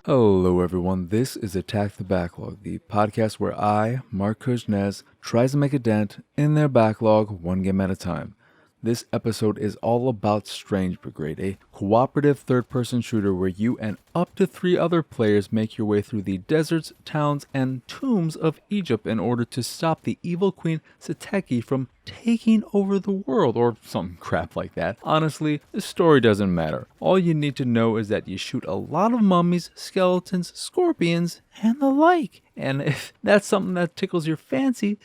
Hello everyone, this is Attack the Backlog, the podcast where I, Marc tries to make a dent in their backlog one game at a time. This episode is all about Strange Brigade, a cooperative third-person shooter where you and up to 3 other players make your way through the deserts, towns, and tombs of Egypt in order to stop the evil queen Seteki from taking over the world, or some crap like that. Honestly, the story doesn't matter. All you need to know is that you shoot a lot of mummies, skeletons, scorpions, and the like. And if that's something that tickles your fancy,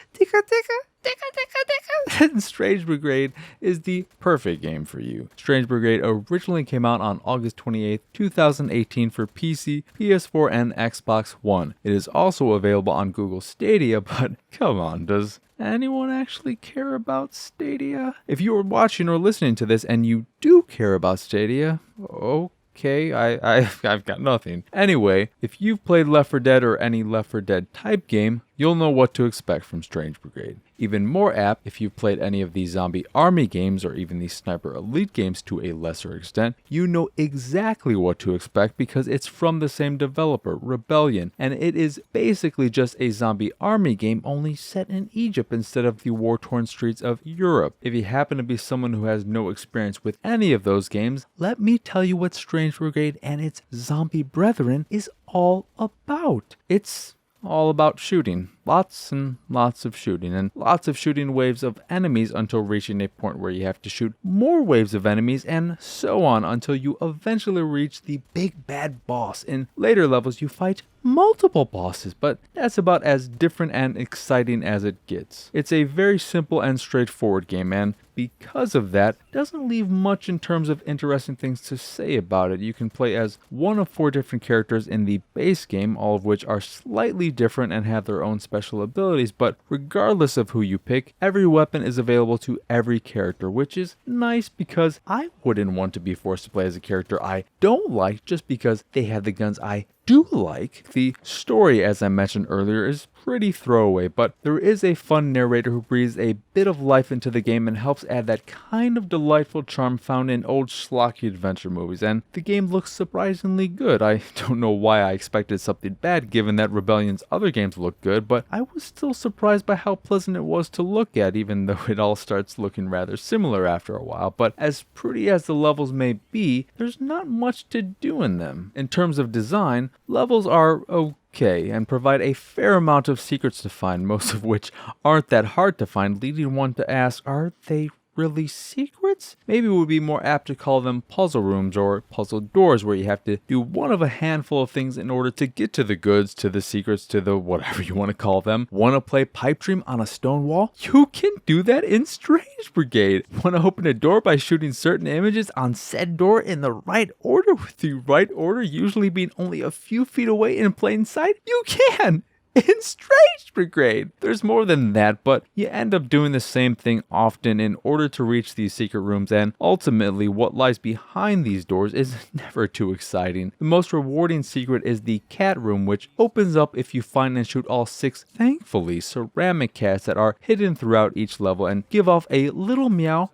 then Strange Brigade is the perfect game for you. Strange Brigade originally came out on August 28th, 2018 for PC, PS4, and Xbox One. It is also available on Google Stadia, but come on, does anyone actually care about Stadia? If you are watching or listening to this and you do care about Stadia, okay, I've got nothing. Anyway, if you've played Left 4 Dead or any Left 4 Dead type game, you'll know what to expect from Strange Brigade. Even more apt, if you've played any of the Zombie Army games or even the Sniper Elite games to a lesser extent, you know exactly what to expect because it's from the same developer, Rebellion, and it is basically just a Zombie Army game only set in Egypt instead of the war-torn streets of Europe. If you happen to be someone who has no experience with any of those games, let me tell you what Strange Brigade and its zombie brethren is all about. It's all about shooting. Lots and lots of shooting, and lots of shooting waves of enemies until reaching a point where you have to shoot more waves of enemies, and so on until you eventually reach the big bad boss. In later levels, you fight multiple bosses, but that's about as different and exciting as it gets. It's a very simple and straightforward game, and because of that, doesn't leave much in terms of interesting things to say about it. You can play as one of 4 different characters in the base game, all of which are slightly different and have their own special abilities, but regardless of who you pick, every weapon is available to every character, which is nice because I wouldn't want to be forced to play as a character I don't like just because they have the guns I do like. The story, as I mentioned earlier, is pretty throwaway, but there is a fun narrator who breathes a bit of life into the game and helps add that kind of delightful charm found in old schlocky adventure movies, and the game looks surprisingly good. I don't know why I expected something bad given that Rebellion's other games look good, but I was still surprised by how pleasant it was to look at, even though it all starts looking rather similar after a while. But as pretty as the levels may be, there's not much to do in them. In terms of design, levels are okay and provide a fair amount of secrets to find, most of which aren't that hard to find, leading one to ask, are they really secrets? Maybe it would be more apt to call them puzzle rooms or puzzle doors where you have to do one of a handful of things in order to get to the goods, to the secrets, to the whatever you want to call them. Want to play pipe dream on a stone wall? You can do that in Strange Brigade. Want to open a door by shooting certain images on said door in the right order, with the right order usually being only a few feet away in plain sight? You can! In Strange Brigade! There's more than that, but you end up doing the same thing often in order to reach these secret rooms, and ultimately what lies behind these doors is never too exciting. The most rewarding secret is the cat room, which opens up if you find and shoot all 6, thankfully, ceramic cats that are hidden throughout each level and give off a little meow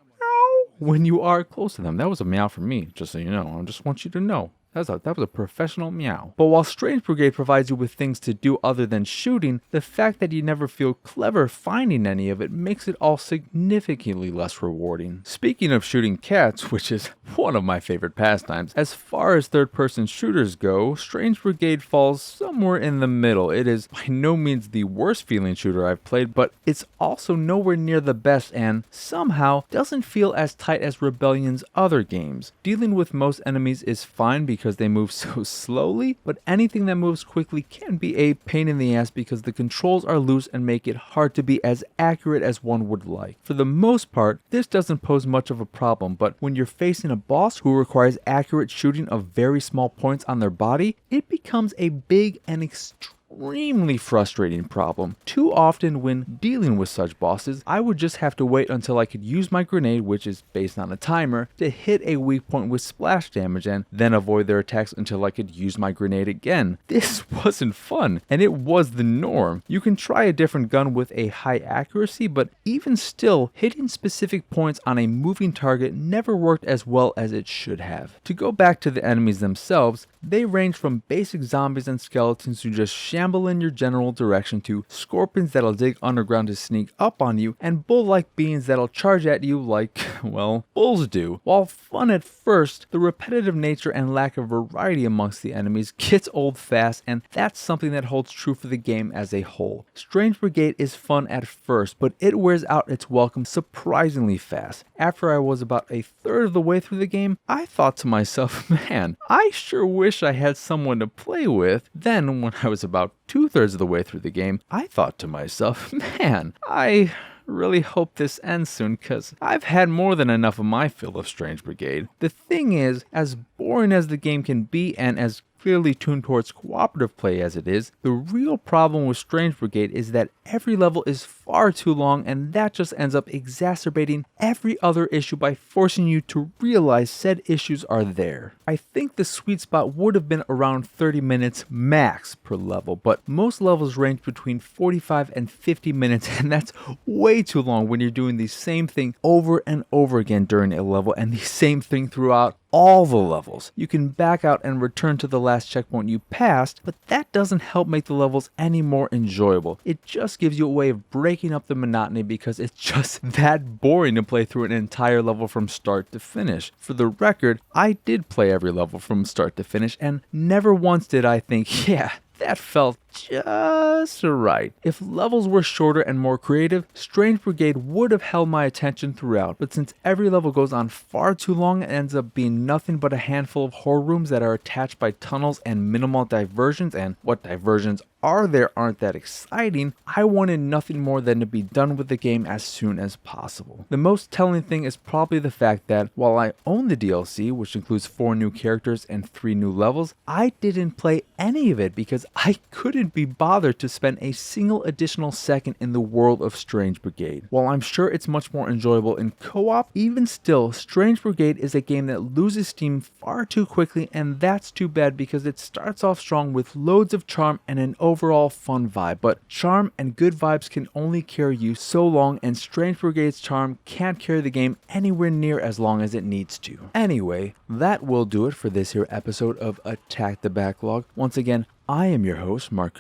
when you are close to them. That was a meow for me, just so you know. I just want you to know. That was a professional meow. But while Strange Brigade provides you with things to do other than shooting, the fact that you never feel clever finding any of it makes it all significantly less rewarding. Speaking of shooting cats, which is one of my favorite pastimes, as far as third-person shooters go, Strange Brigade falls somewhere in the middle. It is by no means the worst feeling shooter I've played, but it's also nowhere near the best and somehow doesn't feel as tight as Rebellion's other games. Dealing with most enemies is fine because they move so slowly, but anything that moves quickly can be a pain in the ass because the controls are loose and make it hard to be as accurate as one would like. For the most part, this doesn't pose much of a problem, but when you're facing a boss who requires accurate shooting of very small points on their body, it becomes a big and extremely extremely frustrating problem. Too often when dealing with such bosses, I would just have to wait until I could use my grenade, which is based on a timer, to hit a weak point with splash damage and then avoid their attacks until I could use my grenade again. This wasn't fun, and it was the norm. You can try a different gun with a high accuracy, but even still, hitting specific points on a moving target never worked as well as it should have. To go back to the enemies themselves, they range from basic zombies and skeletons who just shamble in your general direction to scorpions that'll dig underground to sneak up on you, and bull-like beings that'll charge at you like, well, bulls do. While fun at first, the repetitive nature and lack of variety amongst the enemies gets old fast, and that's something that holds true for the game as a whole. Strange Brigade is fun at first, but it wears out its welcome surprisingly fast. After I was about a third of the way through the game, I thought to myself, man, I sure wish I had someone to play with. Then, when I was about 2/3 of the way through the game, I thought to myself, man, I really hope this ends soon, cause I've had more than enough of my fill of Strange Brigade. The thing is, as boring as the game can be and as clearly tuned towards cooperative play as it is, the real problem with Strange Brigade is that every level is far too long, and that just ends up exacerbating every other issue by forcing you to realize said issues are there. I think the sweet spot would have been around 30 minutes max per level, but most levels range between 45 and 50 minutes, and that's way too long when you're doing the same thing over and over again during a level, and the same thing throughout all the levels. You can back out and return to the last checkpoint you passed, but that doesn't help make the levels any more enjoyable. It just gives you a way of breaking up the monotony because it's just that boring to play through an entire level from start to finish. For the record, I did play every level from start to finish, and never once did I think, yeah, that felt just right. If levels were shorter and more creative, Strange Brigade would have held my attention throughout, but since every level goes on far too long and ends up being nothing but a handful of horror rooms that are attached by tunnels and minimal diversions, and what diversions are there aren't that exciting, I wanted nothing more than to be done with the game as soon as possible. The most telling thing is probably the fact that while I own the DLC, which includes 4 new characters and 3 new levels, I didn't play any of it because I couldn't be bothered to spend a single additional second in the world of Strange Brigade. While I'm sure it's much more enjoyable in co-op, even still, Strange Brigade is a game that loses steam far too quickly, and that's too bad because it starts off strong with loads of charm and an overall fun vibe, but charm and good vibes can only carry you so long, and Strange Brigade's charm can't carry the game anywhere near as long as it needs to. Anyway, that will do it for this here episode of Attack the Backlog. Once again, I am your host, Marc.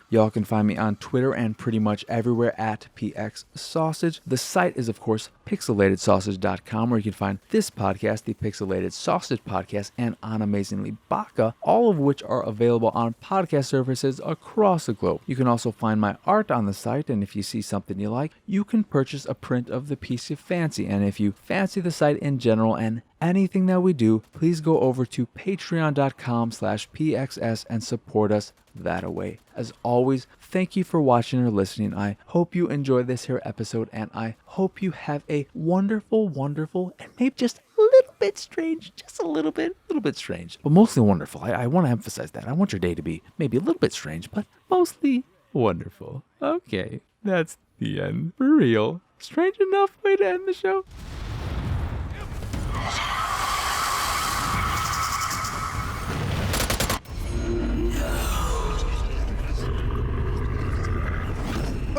Y'all can find me on Twitter and pretty much everywhere at PXSausage. The site is, of course, pixelatedsausage.com, where you can find this podcast, the Pixelated Sausage Podcast, and On Amazingly Baka, all of which are available on podcast services across the globe. You can also find my art on the site, and if you see something you like, you can purchase a print of the piece you fancy. And if you fancy the site in general and anything that we do, please go over to patreon.com/pxs and support us that away. As always, thank you for watching or listening. I hope you enjoyed this here episode, and I hope you have a wonderful, and maybe just a little bit strange, just a little bit strange, but mostly wonderful. I want to emphasize that. I want your day to be maybe a little bit strange, but mostly wonderful. Okay, that's the end. For real. Strange enough way to end the show.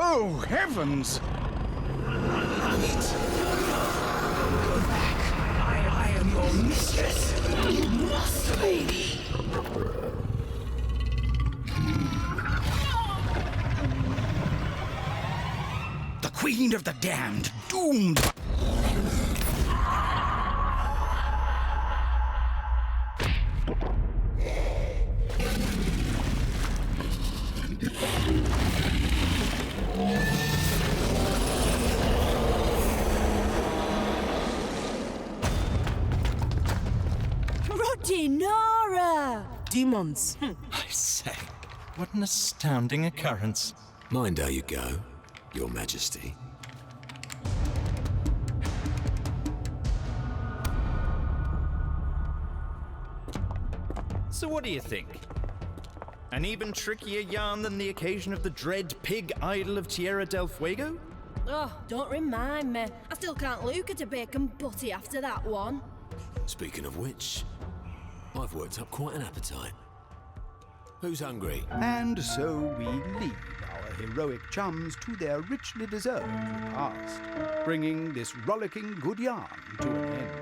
Oh, heavens! Go back. I am your mistress. You must obey me. The Queen of the Damned, doomed! Dinara! Demons. I say, what an astounding occurrence. Mind how you go, Your Majesty. So what do you think? An even trickier yarn than the occasion of the dread pig idol of Tierra del Fuego? Oh, don't remind me. I still can't look at a bacon butty after that one. Speaking of which, I've worked up quite an appetite. Who's hungry? And so we leave our heroic chums to their richly deserved repast, bringing this rollicking good yarn to an end.